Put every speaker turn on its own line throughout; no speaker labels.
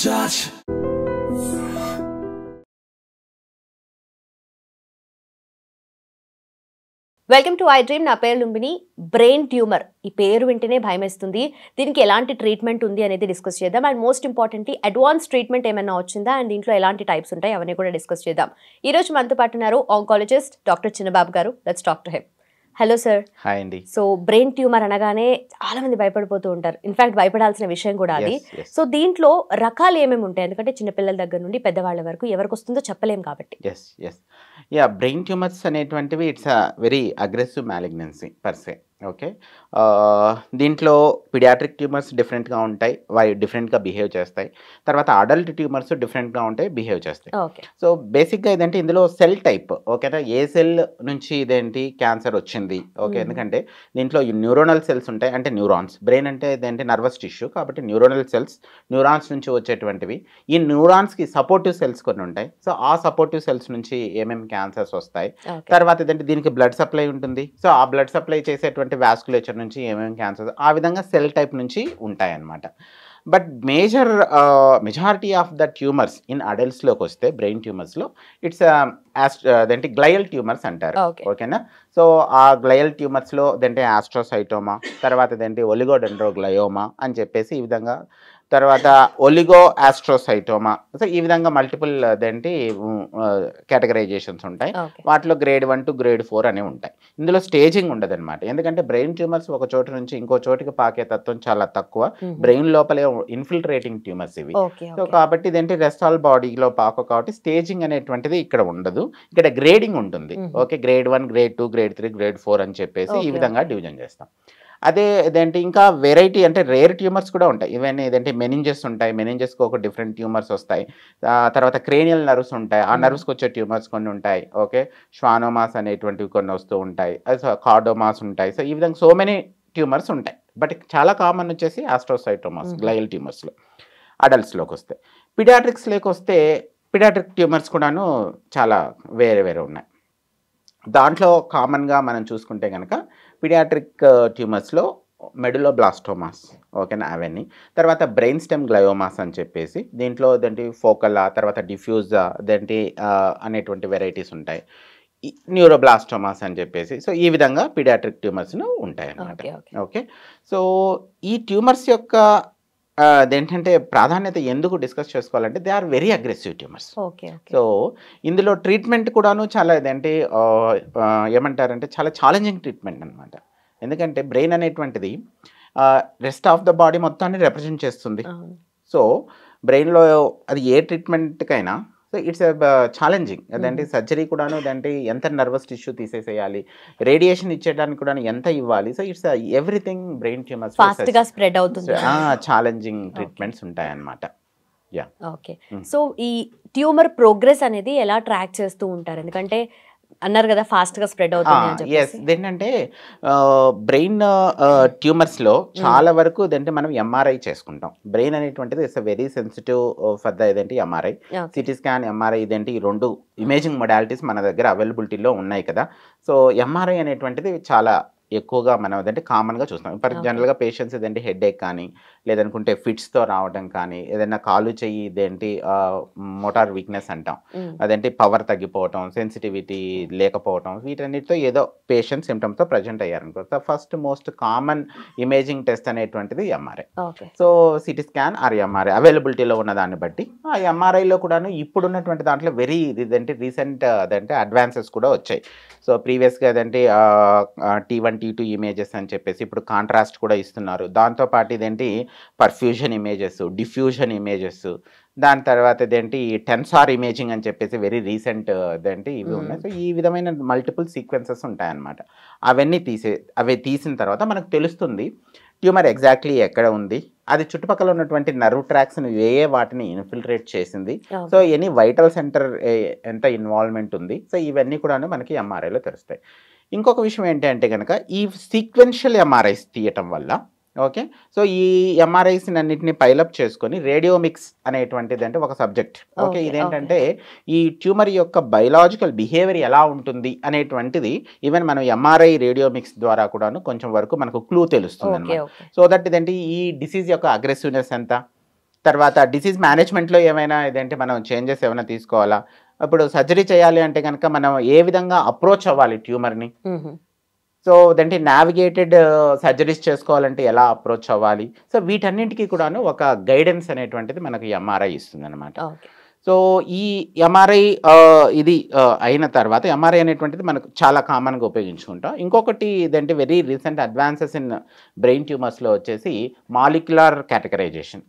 touch.
Welcome to I dream. నా పేరు Lumbini. Brain tumour, ఈ పేరు వింటేనే భయమేస్తుంది. దీనికి ఎలాంటి ట్రీట్మెంట్ ఉంది అనేది డిస్కస్ చేద్దాం. And most importantly advance treatment ఏమైనా వచ్చిందా అండ్ దీంట్లో ఎలాంటి టైప్స్ ఉంటాయి అవన్నీ కూడా డిస్కస్ చేద్దాం. ఈ రోజు మనతో పాటు ఉన్నారు ఆంకాలజిస్ట్ డాక్టర్ చిన్నబాబు గారు. Let's talk to him. Hello sir.
Hi అండి.
సో బ్రెయిన్ ట్యూమర్ అనగానే చాలా మంది భయపడిపోతూ ఉంటారు. ఇన్ఫాక్ట్ భయపడాల్సిన విషయం కూడా అది. సో దీంట్లో రకాలు ఏమేమి ఉంటాయి? ఎందుకంటే చిన్నపిల్లల దగ్గర నుండి పెద్దవాళ్ళ వరకు ఎవరికి వస్తుందో చెప్పలేం కాబట్టి.
బ్రెయిన్ ట్యూమర్స్ అనేటువంటివి it's a very aggressive malignancy per se. Okay, దీంట్లో పిడియాట్రిక్ ట్యూమర్స్ డిఫరెంట్గా ఉంటాయి, వారి డిఫరెంట్గా బిహేవ్ చేస్తాయి. తర్వాత అడల్ట్ ట్యూమర్స్ డిఫరెంట్గా ఉంటాయి, బిహేవ్ చేస్తాయి. సో బేసిక్గా ఇదేంటి, ఇందులో సెల్ టైప్, ఓకేనా, ఏ సెల్ నుంచి ఇదేంటి క్యాన్సర్ వచ్చింది. ఓకే, ఎందుకంటే దీంట్లో న్యూరోనల్ సెల్స్ ఉంటాయి, అంటే న్యూరాన్స్. బ్రెయిన్ అంటే ఇదేంటి నర్వస్ టిష్యూ, కాబట్టి న్యూరోనల్ సెల్స్, న్యూరాన్స్ నుంచి వచ్చేటువంటివి. ఈ న్యూరాన్స్కి సపోర్టివ్ సెల్స్ కొన్ని ఉంటాయి. సో ఆ సపోర్టివ్ సెల్స్ నుంచి ఏమేమి క్యాన్సర్స్ వస్తాయి. తర్వాత ఇదేంటి, దీనికి బ్లడ్ సప్లై ఉంటుంది. సో ఆ బ్లడ్ సప్లై చేసేటువంటి వాస్కులేచర్ నుంచి ఏమేమి క్యాన్సర్స్, ఆ విధంగా సెల్ టైప్ నుంచి ఉంటాయన్నమాట. But majority of the tumours in అడల్ట్స్లోకి వస్తే బ్రెయిన్ ట్యూమర్స్లో ఇట్స్ అదేంటి గ్లయల్ ట్యూమర్స్ అంటారు. ఓకేనా. సో ఆ గ్లయల్ ట్యూమర్స్లో ఇదేంటి ఆస్ట్రోసైటోమా, తర్వాత ఇదేంటి ఒలిగోడెండ్రోగ్లయోమా అని చెప్పేసి ఈ విధంగా, తర్వాత ఒలిగో ఆస్ట్రోసైటోమా. సో ఈ విధంగా మల్టిపుల్ అదేంటి కేటగరైజేషన్స్ ఉంటాయి. వాటిలో గ్రేడ్ 1 to గ్రేడ్ 4 అనేవి ఉంటాయి. ఇందులో స్టేజింగ్ ఉండదు అనమాట, ఎందుకంటే బ్రెయిన్ ట్యూమర్స్ ఒక చోటు నుంచి ఇంకో చోటికి పాకే తత్వం చాలా తక్కువ. బ్రెయిన్ లోపలే ఇన్ఫిల్ట్రేటింగ్ ట్యూమర్స్ ఇవి. సో కాబట్టి ఇదేంటి రెస్ట్ ఆల్ బాడీలో పాకు, కాబట్టి స్టేజింగ్ అనేటువంటిది ఇక్కడ ఉండదు. ఇక్కడ గ్రేడింగ్ ఉంటుంది. Okay, grade 1, grade 2, grade 3, grade 4 అని చెప్పేసి ఈ విధంగా డివిజన్ చేస్తాం. అదే ఇదేంటి ఇంకా వెరైటీ అంటే రేర్ ట్యూమర్స్ కూడా ఉంటాయి. ఇవన్నీ ఇదేంటి మెనింజెస్ ఉంటాయి, మెనింజెస్కి ఒక డిఫరెంట్ ట్యూమర్స్ వస్తాయి. తర్వాత క్రేనియల్ నర్వ్స్ ఉంటాయి, ఆ నర్వ్స్కి వచ్చే ట్యూమర్స్ కొన్ని ఉంటాయి. ఓకే, శ్వానోమాస్ అనేటువంటివి కొన్ని వస్తూ ఉంటాయి, కార్డోమాస్ ఉంటాయి. సో ఈ విధంగా సో మెనీ ట్యూమర్స్ ఉంటాయి. బట్ చాలా కామన్ వచ్చేసి ఆస్ట్రోసైటోమాస్, గ్లయల్ ట్యూమర్స్లో. అడల్ట్స్లోకి వస్తే, పిడియాట్రిక్స్లోకి వస్తే పిడియాట్రిక్ ట్యూమర్స్ కూడాను చాలా వేరే వేరే ఉన్నాయి. దాంట్లో కామన్గా మనం చూసుకుంటే కనుక పిడియాట్రిక్ ట్యూమర్స్లో మెడులోబ్లాస్టోమాస్, ఓకేనా, అవన్నీ. తర్వాత బ్రెయిన్ స్టెమ్ గ్లయోమాస్ అని చెప్పేసి దీంట్లో ఇదేంటి ఫోకలా, తర్వాత డిఫ్యూజా ఇదేంటి అనేటువంటి వెరైటీస్ ఉంటాయి. న్యూరోబ్లాస్టోమాస్ అని చెప్పేసి. సో ఈ విధంగా పిడియాట్రిక్ ట్యూమర్స్ను ఉంటాయి అన్నమాట. ఓకే, సో ఈ ట్యూమర్స్ యొక్క అదేంటంటే ప్రాధాన్యత ఎందుకు డిస్కస్ చేసుకోవాలంటే they are very aggressive tumours. So ఇందులో ట్రీట్మెంట్ కూడాను చాలా ఇదేంటి ఏమంటారంటే చాలా ఛాలెంజింగ్ ట్రీట్మెంట్ అనమాట. ఎందుకంటే బ్రెయిన్ అనేటువంటిది రెస్ట్ ఆఫ్ ద బాడీ మొత్తాన్ని రిప్రజెంట్ చేస్తుంది. సో బ్రెయిన్లో అది ఏ ట్రీట్మెంట్కైనా సో ఇట్స్ ఛాలెంజింగ్. అదంటే సర్జరీ కూడాను అదంటే ఎంత నర్వస్ టిష్యూ తీసేసేయాలి, రేడియేషన్ ఇచ్చేయడానికి కూడా ఎంత ఇవ్వాలి. So it's everything brain tumours
ఫాస్ట్గా స్ప్రెడ్ అవుతుంది,
ఛాలెంజింగ్ ట్రీట్మెంట్స్ ఉంటాయన్నమాట.
ఓకే, సో ఈ ట్యూమర్ ప్రోగ్రెస్ అనేది ఎలా ట్రాక్ చేస్తూ ఉంటారు? ఎందుకంటే అన్నారు కదా ఫాస్ట్గా స్ప్రెడ్ అవుతుంది.
ఏంటంటే బ్రెయిన్ ట్యూమర్స్లో చాలా వరకు ఇదంటే మనం ఎంఆర్ఐ చేసుకుంటాం. బ్రెయిన్ అనేటువంటిది it's very sensitive for the ఇదేంటి ఎంఆర్ఐ, సిటీ స్కాన్, ఎంఆర్ఐ ఇదేంటి ఈ రెండు ఇమేజింగ్ మొడాలిటీస్ మన దగ్గర అవైలబిలిటీలో ఉన్నాయి కదా. సో ఎంఆర్ఐ అనేటువంటిది చాలా ఎక్కువగా మనం అదంటే కామన్గా చూస్తాం. ఫర్ జనరల్గా పేషెంట్స్ ఇదేంటి హెడేక్ కానీ, లేదనుకుంటే ఫిట్స్తో రావడం కానీ, ఏదైనా కాలు చెయ్యి ఇదేంటి మోటార్ వీక్నెస్ అంటాం, అదేంటి పవర్ తగ్గిపోవటం, సెన్సిటివిటీ లేకపోవటం, వీటన్నిటితో ఏదో పేషెంట్ సిమ్టమ్స్తో ప్రజెంట్ అయ్యారనుకో. So first most common imaging test అనేటువంటిది MRI. So CT scan or MRI అవైలబిలిటీలో ఉన్న దాన్ని బట్టి ఆ ఎంఆర్ఐలో కూడాను ఇప్పుడున్నటువంటి దాంట్లో వెరీ ఇదంటే రీసెంట్ అదంటే అడ్వాన్సెస్ కూడా వచ్చాయి. సో ప్రీవియస్గా అదంటే T1, T2 ఇమేజెస్ అని చెప్పేసి ఇప్పుడు కాంట్రాస్ట్ కూడా ఇస్తున్నారు. దాంతోపాటు ఇదేంటి పర్ఫ్యూజన్ ఇమేజెస్, డిఫ్యూజన్ ఇమేజెస్, దాని తర్వాత ఇదేంటి టెన్సార్ ఇమేజింగ్ అని చెప్పేసి వెరీ రీసెంట్ ఇదేంటి ఇవి ఉన్నాయి. సో ఈ విధమైన మల్టిపుల్ సీక్వెన్సెస్ ఉంటాయన్నమాట. అవన్నీ తీసిన తర్వాత మనకు తెలుస్తుంది ట్యూమర్ ఎగ్జాక్ట్లీ ఎక్కడ ఉంది, అది చుట్టుపక్కల ఉన్నటువంటి నర్వ్ ట్రాక్స్ని వాటిని ఇన్ఫిల్ట్రేట్ చేసింది. సో ఎనీ వైటల్ సెంటర్ ఎంత ఇన్వాల్వ్మెంట్ ఉంది. సో ఇవన్నీ కూడా మనకి ఎంఆర్ఐలో తెలుస్తాయి. ఇంకొక విషయం ఏంటంటే కనుక ఈ సీక్వెన్షియల్ ఎంఆర్ఐస్ తీయటం వల్ల ఓకే, సో ఈ ఎంఆర్ఐస్ అన్నింటినీ పైలప్ చేసుకొని రేడియోమిక్స్ అనేటువంటిది అంటే ఒక సబ్జెక్ట్. ఓకే, ఇదేంటంటే ఈ ట్యూమర్ యొక్క బయలాజికల్ బిహేవియర్ ఎలా ఉంటుంది అనేటువంటిది ఈవెన్ మనం ఎంఆర్ఐ రేడియోమిక్స్ ద్వారా కూడాను కొంచెం వరకు మనకు క్లూ తెలుస్తుంది అనమాట. సో దట్ ఇదేంటి ఈ డిసీజ్ యొక్క అగ్రెసివ్నెస్ ఎంత, తర్వాత డిసీజ్ మేనేజ్మెంట్లో ఏమైనా ఇదేంటి మనం చేంజెస్ ఏమైనా తీసుకోవాలా, ఇప్పుడు సర్జరీ చేయాలి అంటే కనుక మనం ఏ విధంగా అప్రోచ్ అవ్వాలి ట్యూమర్ని, సో దాంట్లో నావిగేటెడ్ సర్జరీస్ చేసుకోవాలంటే ఎలా అప్రోచ్ అవ్వాలి, సో వీటన్నింటికి కూడాను ఒక గైడెన్స్ అనేటువంటిది మనకి ఎంఆర్ఐ ఇస్తుంది అనమాట. సో ఈ ఎంఆర్ఐ ఇది అయిన తర్వాత ఎంఆర్ఐ అనేటువంటిది మనకు చాలా కామన్గా ఉపయోగించుకుంటాం. ఇంకొకటి ఇదంటే very recent advances in brain ట్యూమర్స్లో వచ్చేసి మాలిక్యులర్ కేటగరైజేషన్.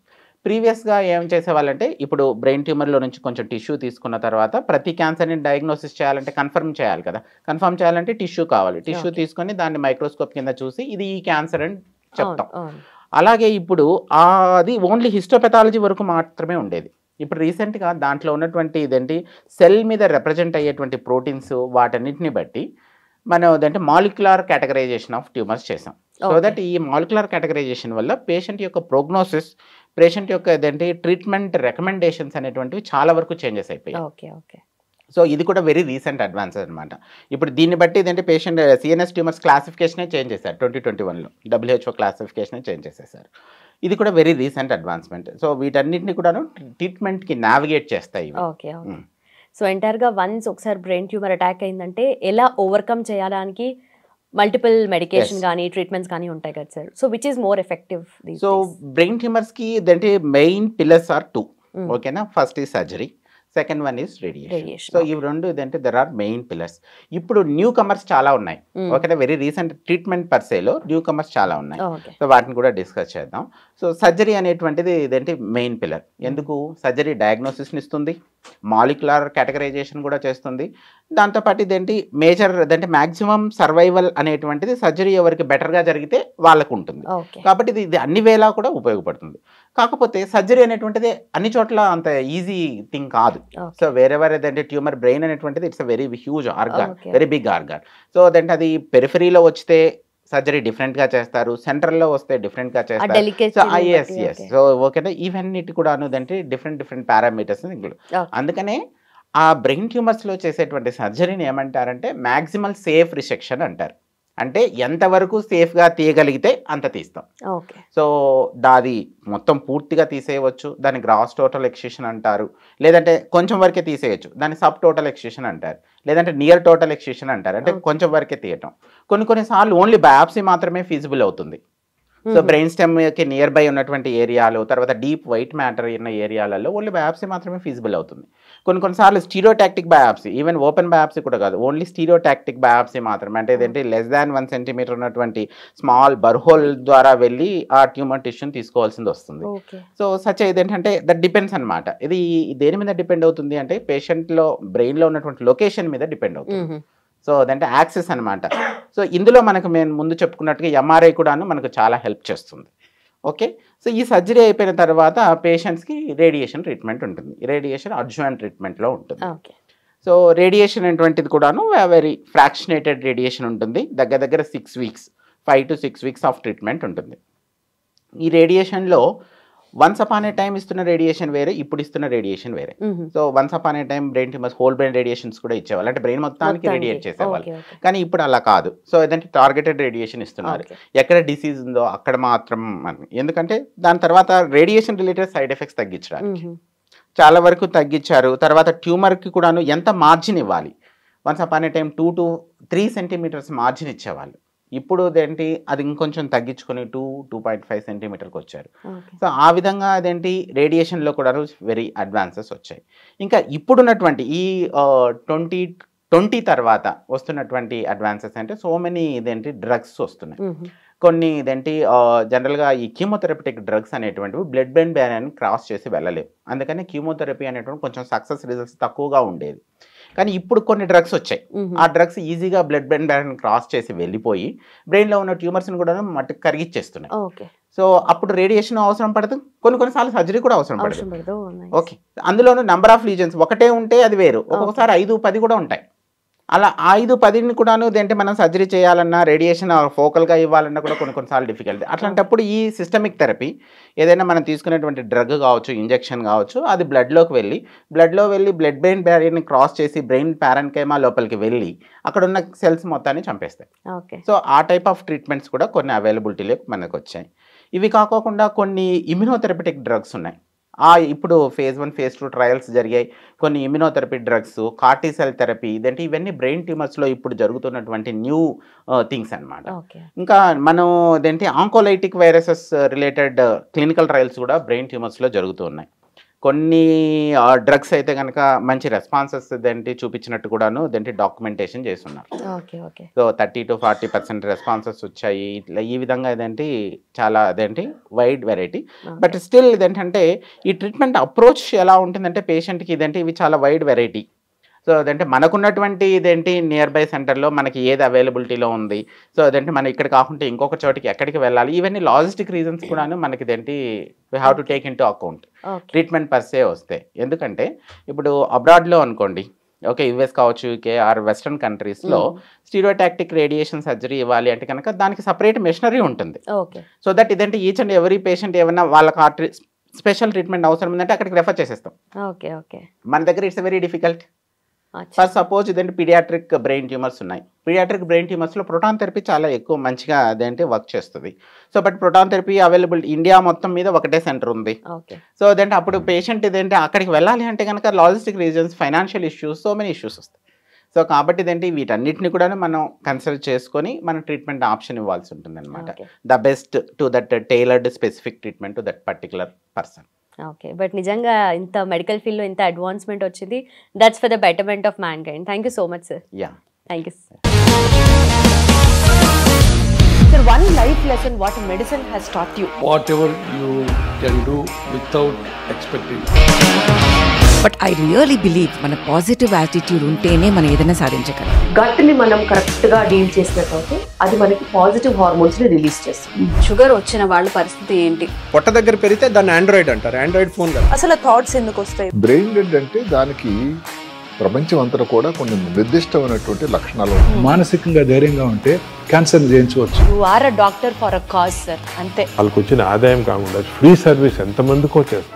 ప్రీవియస్గా ఏం చేసేవాళ్ళంటే ఇప్పుడు బ్రెయిన్ ట్యూమర్లో నుంచి కొంచెం టిష్యూ తీసుకున్న తర్వాత ప్రతి క్యాన్సర్ని డయాగ్నోసిస్ చేయాలంటే కన్ఫర్మ్ చేయాలి కదా, కన్ఫర్మ్ చేయాలంటే టిష్యూ కావాలి, టిష్యూ తీసుకొని దాన్ని మైక్రోస్కోప్ కింద చూసి ఇది ఈ క్యాన్సర్ అని చెప్తాం. అలాగే ఇప్పుడు అది ఓన్లీ హిస్టోపెథాలజీ వరకు మాత్రమే ఉండేది. ఇప్పుడు రీసెంట్గా దాంట్లో ఉన్నటువంటి ఇదేంటి సెల్ మీద రిప్రజెంట్ అయ్యేటువంటి ప్రోటీన్స్ వాటన్నిటిని బట్టి మనం అదంటే మాలిక్యులర్ కేటగరైజేషన్ ఆఫ్ ట్యూమర్స్ చేసాం. సో దట్ ఈ మాలిక్యులర్ కేటగరైజేషన్ వల్ల పేషెంట్ యొక్క ప్రోగ్నోసిస్, పేషెంట్ యొక్క ఏదంటే ట్రీట్మెంట్ రికమెండేషన్స్ అనేటువంటివి చాలా వరకు చేంజెస్ అయిపోయాయి. సో ఇది కూడా వెరీ రీసెంట్ అడ్వాన్సెస్ అనమాట. ఇప్పుడు దీన్ని బట్టి ఏంటంటే పేషెంట్ సిఎన్ఎస్ ట్యూమర్స్ క్లాసిఫికేషనే చేంజ్ చేశారు 2021లో, WHO క్లాసిఫికేషనే చేంజ్ చేసేసారు. ఇది కూడా వెరీ రీసెంట్ అడ్వాన్స్మెంట్. సో వీటన్నిటిని కూడా ట్రీట్మెంట్కి నావిగేట్ చేస్తాయి.
సో ఎంటైర్గా వన్స్ ఒకసారి బ్రెయిన్ ట్యూమర్ అటాక్ అయిందంటే ఎలా ఓవర్కమ్ చేయడానికి మల్టిపుల్ మెడికేషన్ కానీ ట్రీట్మెంట్స్ కానీ ఉంటాయి కదా sir. So which is more effective?
So brain ట్యూమర్స్కి ఇదంటే మెయిన్ పిల్లర్స్ ఆర్ 2. ఓకేనా, first is surgery, second one is radiation. So ఇవి రెండు ఇదంటే దెర్ ఆర్ మెయిన్ పిల్లర్స్. ఇప్పుడు న్యూ కమర్స్ చాలా ఉన్నాయి. ఓకేనా, వెరీ రీసెంట్ ట్రీట్మెంట్ పర్సేలో న్యూ కమర్స్ చాలా ఉన్నాయి. సో వాటిని కూడా డిస్కస్ చేద్దాం. సో సర్జరీ అనేటువంటిది ఇదేంటి మెయిన్ పిల్లర్. ఎందుకు? సర్జరీ డయాగ్నోసిస్ని ఇస్తుంది, మాలిక్యులర్ కేటగరైజేషన్ కూడా చేస్తుంది, దాంతోపాటు ఇదేంటి మేజర్ ఇదంటే మ్యాక్సిమం సర్వైవల్ అనేటువంటిది సర్జరీ ఎవరికి బెటర్గా జరిగితే వాళ్ళకు ఉంటుంది. కాబట్టి ఇది అన్ని వేళ కూడా ఉపయోగపడుతుంది. కాకపోతే సర్జరీ అనేటువంటిది అన్ని చోట్ల అంత ఈజీ థింగ్ కాదు. సో వేరెవర్ ఏదంటే ట్యూమర్ బ్రెయిన్ అనేటువంటిది it's a very huge organ, very big organ. So అదంటే అది పెరిఫరీలో వస్తే సర్జరీ డిఫరెంట్గా చేస్తారు, సెంట్రల్లో వస్తే డిఫరెంట్గా చేస్తారు. సో ఎస్ సో ఓకేనా, ఇవన్నిటి కూడా అంటే డిఫరెంట్ పారామీటర్స్. అందుకనే ఆ బ్రెయిన్ ట్యూమర్స్లో చేసేటువంటి సర్జరీని ఏమంటారంటే మ్యాక్సిమల్ సేఫ్ రిసెక్షన్ అంటారు. అంటే ఎంతవరకు సేఫ్గా తీయగలిగితే అంత తీస్తాం. సో దాది మొత్తం పూర్తిగా తీసేయవచ్చు, దాన్ని గ్రాస్ టోటల్ ఎక్స్ట్రూషన్ అంటారు, లేదంటే కొంచెం వరకే తీసేయచ్చు, దాన్ని సబ్ టోటల్ ఎక్స్ట్రూషన్ అంటారు, లేదంటే నియర్ టోటల్ ఎక్స్ట్రూషన్ అంటారు, అంటే కొంచెం వరకే తీయటం. కొన్నిసార్లు ఓన్లీ బయాప్సీ మాత్రమే ఫీజిబుల్ అవుతుంది. సో బ్రెయిన్ స్టెమ్కి నియర్ బై ఉన్నటువంటి ఏరియాలు, తర్వాత డీప్ వైట్ మ్యాటర్ ఉన్న ఏరియాలలో ఓన్లీ బయాప్సీ మాత్రమే ఫీజిబుల్ అవుతుంది. కొన్నిసార్లు stereotactic biopsy, even open biopsy కూడా కాదు, ఓన్లీ స్టీరియోటాక్టిక్ బయాప్సీ మాత్రమే, అంటే ఏదంటే లెస్ దాన్ 1 సెంటీమీటర్ ఉన్నటువంటి స్మాల్ బర్హోల్ ద్వారా వెళ్ళి ఆ ట్యూమర్ టిష్యూని తీసుకోవాల్సింది వస్తుంది. సో సచ్ ఇదేంటంటే దట్ డిపెండ్స్ అనమాట. ఇది దేని మీద డిపెండ్ అవుతుంది అంటే పేషెంట్లో బ్రెయిన్లో ఉన్నటువంటి లొకేషన్ మీద డిపెండ్ అవుతుంది. సో అదంటే యాక్సెస్ అనమాట. సో ఇందులో మనకు మేము ముందు చెప్పుకున్నట్టుగా ఎంఆర్ఐ కూడాను మనకు చాలా హెల్ప్ చేస్తుంది. ఓకే, సో ఈ సర్జరీ అయిపోయిన తర్వాత పేషెంట్స్కి రేడియేషన్ ట్రీట్మెంట్ ఉంటుంది. రేడియేషన్ అడ్జువెంట్ ట్రీట్మెంట్లో ఉంటుంది. సో రేడియేషన్ అనేటువంటిది కూడాను వెరీ ఫ్రాక్షనేటెడ్ రేడియేషన్ ఉంటుంది. దగ్గర 6 weeks, 5 to 6 weeks of treatment ఉంటుంది. ఈ రేడియేషన్లో వన్స్ అపాన్ ఏ టైం ఇస్తున్న రేడియేషన్ వేరే, ఇప్పుడు ఇస్తున్న రేడియేషన్ వేరే. So once upon a time brain tumours whole brain radiations కూడా ఇచ్చేవాళ్ళు, అంటే బ్రెయిన్ మొత్తానికి రేడియేట్ చేసేవాళ్ళు. కానీ ఇప్పుడు అలా కాదు. సో ఏదంటే టార్గెటెడ్ రేడియేషన్ ఇస్తున్నారు. ఎక్కడ డిసీజ్ ఉందో అక్కడ మాత్రం, ఎందుకంటే దాని తర్వాత రేడియేషన్ రిలేటెడ్ సైడ్ ఎఫెక్ట్స్ తగ్గించడానికి చాలా వరకు తగ్గించారు. తర్వాత ట్యూమర్కి కూడాను ఎంత మార్జిన్ ఇవ్వాలి, once upon a time 2 to 3 centimetres margin ఇచ్చేవాళ్ళు. ఇప్పుడు అదేంటి అది ఇంకొంచెం తగ్గించుకొని 2.5 సెంటీమీటర్కి వచ్చారు. సో ఆ విధంగా అదేంటి రేడియేషన్లో కూడా వెరీ అడ్వాన్సెస్ వచ్చాయి. ఇంకా ఇప్పుడున్నటువంటి ఈ 2020 తర్వాత వస్తున్నటువంటి అడ్వాన్సెస్ అంటే సో మెనీ ఇదేంటి డ్రగ్స్ వస్తున్నాయి. కొన్ని ఇదేంటి జనరల్గా ఈ కీమోథెరపిటిక్ డ్రగ్స్ అనేటువంటివి బ్లడ్ బ్రెయిన్ బ్యారియర్ని క్రాస్ చేసి వెళ్ళలేవు. అందుకని కీమోథెరపీ అనేటువంటి కొంచెం సక్సెస్ రిజల్ట్స్ తక్కువగా ఉండేది. కానీ ఇప్పుడు కొన్ని డ్రగ్స్ వచ్చాయి. ఆ డ్రగ్స్ ఈజీగా బ్లడ్ బ్రెయిన్ బ్యారియర్ని క్రాస్ చేసి వెళ్ళిపోయి బ్రెయిన్లో ఉన్న ట్యూమర్స్ని కూడా మట్టుకు కరిగిచ్చేస్తున్నాయి. సో అప్పుడు రేడియేషన్ అవసరం పడదు, కొన్నిసార్లు సర్జరీ కూడా అవసరం పడదు. ఓకే, అందులోనూ నెంబర్ ఆఫ్ లీజన్స్ ఒకటే ఉంటే అది వేరు, ఒక్కొక్కసారి 5-10 కూడా ఉంటాయి. అలా 5-10ని కూడాను ఏంటంటే మనం సర్జరీ చేయాలన్నా రేడియేషన్ ఫోకల్గా ఇవ్వాలన్నా కూడా కొన్నిసార్లు డిఫికల్టీ. అట్లాంటప్పుడు ఈ సిస్టమిక్ థెరపీ ఏదైనా మనం తీసుకునేటువంటి డ్రగ్ కావచ్చు, ఇంజెక్షన్ కావచ్చు, అది బ్లడ్లోకి వెళ్ళి బ్లడ్ బ్రెయిన్ బ్యారియర్ని క్రాస్ చేసి బ్రెయిన్ ప్యారెన్కైమా లోపలికి వెళ్ళి అక్కడ ఉన్న సెల్స్ మొత్తాన్ని చంపేస్తాయి. సో ఆ టైప్ ఆఫ్ ట్రీట్మెంట్స్ కూడా కొన్ని అవైలబిలిటీలో మనకు వచ్చాయి. ఇవి కాకోకుండా కొన్ని ఇమ్యునోథెరపిటిక్ డ్రగ్స్ ఉన్నాయి. ఇప్పుడు phase 1 phase 2 ట్రయల్స్ జరిగాయి. కొన్ని ఇమ్యునోథెరపీ డ్రగ్స్, కార్టిసెల్ థెరపీ, ఇదంటే ఇవన్నీ బ్రెయిన్ ట్యూమర్స్లో ఇప్పుడు జరుగుతున్నటువంటి న్యూ థింగ్స్ అనమాట.
ఓకే.
ఇంకా మనం ఇదేంటి ఆంకోలైటిక్ వైరసెస్ రిలేటెడ్ క్లినికల్ ట్రయల్స్ కూడా బ్రెయిన్ ట్యూమర్స్లో జరుగుతూ ఉన్నాయి. కొన్ని డ్రగ్స్ అయితే కనుక మంచి రెస్పాన్సెస్ ఇదేంటి చూపించినట్టు కూడాను ఇదేంటి డాక్యుమెంటేషన్ చేస్తున్నారు.
Okay. Okay.
So 30 to 40% responses వచ్చాయి. ఇట్లా ఈ విధంగా ఇదేంటి చాలా అదేంటి వైడ్ వెరైటీ. బట్ స్టిల్ ఇదేంటంటే ఈ ట్రీట్మెంట్ అప్రోచ్ ఎలా ఉంటుందంటే పేషెంట్కి ఇదేంటి ఇవి చాలా వైడ్ వెరైటీ. సో అదంటే మనకున్నటువంటి ఇదేంటి నియర్ బై సెంటర్లో మనకి ఏది అవైలబిలిటీలో ఉంది, సో అదంటే మనం ఇక్కడ కాకుండా ఇంకొక చోటికి ఎక్కడికి వెళ్ళాలి, ఇవన్నీ లాజిస్టిక్ రీజన్స్ కూడాను మనకి ఇదేంటి we have to take into account treatment per se వస్తే. ఎందుకంటే ఇప్పుడు అబ్రాడ్లో అనుకోండి, ఓకే, యుఎస్ కావచ్చు, యూకే ఆర్ వెస్ట్రన్ కంట్రీస్లో స్టీరియోటాక్టిక్ రేడియేషన్ సర్జరీ ఇవ్వాలి అంటే కనుక దానికి సపరేట్ మెషినరీ ఉంటుంది. సో దట్ ఇదంటే ఈచ్ అండ్ ఎవరీ పేషెంట్ ఏమన్నా వాళ్ళకి స్పెషల్ ట్రీట్మెంట్ అవసరం ఉందంటే అక్కడికి రెఫర్ చేసేస్తాం.
ఓకే. ఓకే.
మన దగ్గర it's very difficult. For suppose ఇదంటే పీడియాట్రిక్ బ్రెయిన్ ట్యూమర్స్ ఉన్నాయి. పీడియాట్రిక్ బ్రెయిన్ ట్యూమర్స్లో ప్రోటాన్ థెరపీ చాలా ఎక్కువ మంచిగా అదేంటి వర్క్ చేస్తుంది. So but proton therapy available India మొత్తం మీద ఒకటే సెంటర్ ఉంది. సో అదంటే అప్పుడు పేషెంట్ ఇదేంటి అక్కడికి వెళ్ళాలి అంటే కనుక logistic reasons, financial issues, so many issues వస్తాయి. సో కాబట్టి ఇదేంటి వీటన్నిటిని కూడా మనం కన్సిడర్ చేసుకొని మనం ట్రీట్మెంట్ ఆప్షన్ ఇవ్వాల్సి ఉంటుంది అనమాట. The best to that tailored specific treatment to that particular person.
Okay. But నిజంగా ఇంత మెడికల్ ఫీల్డ్లో ఇంత అడ్వాన్స్మెంట్ వచ్చింది. That's for the betterment of man kind. Thank you so much sir.
Yeah,
thank you sir. Sir, one life lesson what medicine has taught you.
Whatever you can do without expecting.
But I really believe మన positive attitude ఉంటేనే మనం ఏదైనా సాధించగలం.
గట్ని మనం కరెక్ట్గా deal చేసినట్లయితే అది మనకి పాజిటివ్ హార్మోన్స్ని రిలీజ్ చేస్తుంది.
షుగర్ వచ్చిన వాళ్ళ పరిస్థితి ఏంటి?
పొట్ట దగ్గర పెరిగితే దాన్ని ఆండ్రాయిడ్ అంటారు, ఆండ్రాయిడ్ ఫోన్ కదా.
అసలు థాట్స్ ఎందుకు వస్తాయి?
బ్రెయిన్ డెడ్ అంటే దానికి ప్రపంచం అంతా కూడా కొన్ని నిర్దిష్టమైనటువంటి లక్షణాలు.
మానసికంగా ధైర్యంగా ఉంటే క్యాన్సర్ జయించవచ్చు.
You are a doctor for a cause sir, అంతే.
వాళ్ళకి వచ్చిన ఆదాయం కాకుండా ఫ్రీ సర్వీస్ ఎంతమందికో చేస్తారు.